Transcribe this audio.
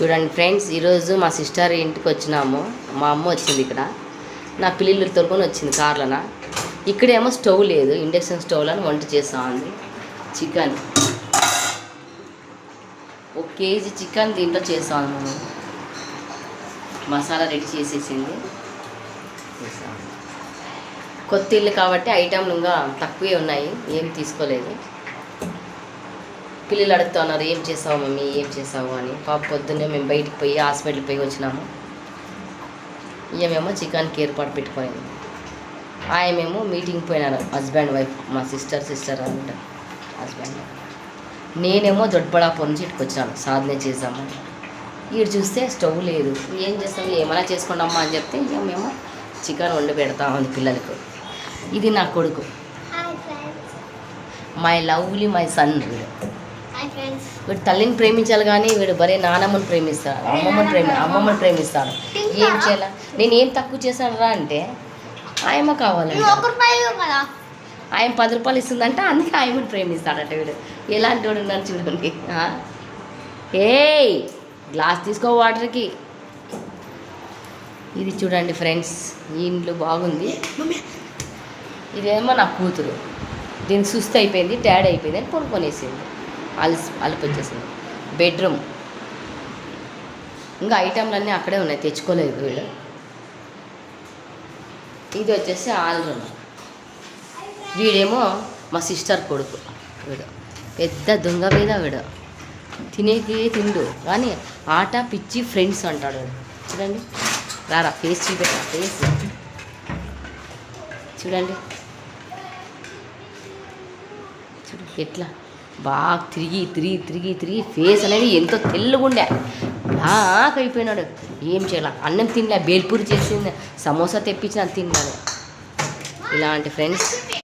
చూడండి ఫ్రెండ్స్, ఈరోజు మా సిస్టర్ ఇంటికి వచ్చినాము. మా అమ్మ వచ్చింది ఇక్కడ, నా పిల్లలు తోలుకొని వచ్చింది కార్లన. ఇక్కడేమో స్టవ్ లేదు, ఇండక్షన్ స్టవ్లను వంట చేస్తూ ఉంది. చికెన్ 1 కేజీ చికెన్ దీంట్లో చేస్తాను. మేము మసాలా రెడీ చేసేసింది. కొత్త ఇల్లు కాబట్టి ఐటెంలు ఇంకా తక్కువే ఉన్నాయి, ఏం తీసుకోలేదు. పిల్లలు అడుగుతున్నారు ఏం చేసావు మమ్మీ, ఏం చేసావు అని. పాప పొద్దున్నే మేము బయటికి పోయి హాస్పిటల్కి పోయి వచ్చినాము. ఏమేమో చికెన్కి ఏర్పాటు పెట్టుకోలేదు. ఆయమేమో మీటింగ్ పోయినారు, హస్బెండ్ వైఫ్. మా సిస్టర్ అంట హస్బెండ్. నేనేమో దొడ్బడాపూర్ నుంచి ఇటుకు వచ్చాను, సాధన చేద్దామని. వీడు చూస్తే స్టవ్ లేదు. ఏం చేస్తాము, ఏమైనా చేసుకుంటామా అని చెప్తే మేము చికెన్ వండి పెడతా ఉంది పిల్లలకు. ఇది నా కొడుకు, మై లవ్లీ మై సన్. వీడు తల్లిని ప్రేమించాలి కానీ వీడు బరే నానమ్మని ప్రేమిస్తాడు, అమ్మమ్మని ప్రేమిస్తాడు. ఏం చేయాల, నేను ఏం తక్కువ చేశాను రా అంటే ఆయమ్మ కావాలండి. ఆయన 10 రూపాయలు ఇస్తుందంటే అందుకే ఆయమ్మని ప్రేమిస్తాడట వీడు. ఎలాంటి వాడు ఉన్నారు చూడండి. ఏయ్ గ్లాస్ తీసుకో వాటర్కి. ఇది చూడండి ఫ్రెండ్స్, ఈ ఇంట్లో బాగుంది. ఇదేమో నా కూతురు, దీనికి సుస్థ అయిపోయింది, టాడ్ అయిపోయింది అని కొనుక్కొనేసింది. అలుపు వచ్చేసింది. బెడ్రూమ్ ఇంకా ఐటెంలన్నీ అక్కడే ఉన్నాయి, తెచ్చుకోలేదు వీళ్ళు. ఇది వచ్చేసి హాల్ రూమ్. వీడేమో మా సిస్టర్ కొడుకు. వీడు పెద్ద దొంగ మీద, వీడు తినేకి తిండు కానీ ఆట పిచ్చి ఫ్రెండ్స్ అంటాడు వీడు. చూడండి, రారా ఫేస్ చూపెట్టా, ఫేస్ చూడండి. చూడు ఎట్లా బాగా తిరిగి ఫేస్ అనేది ఎంతో తెల్లగుండే, బ్లాక్ అయిపోయినాడు. ఏం చేయాల, అన్నం తినలే, బేల్పూరి చేసింది, సమోసా తెప్పించిన తిన్నాడు. ఇలాంటి ఫ్రెండ్స్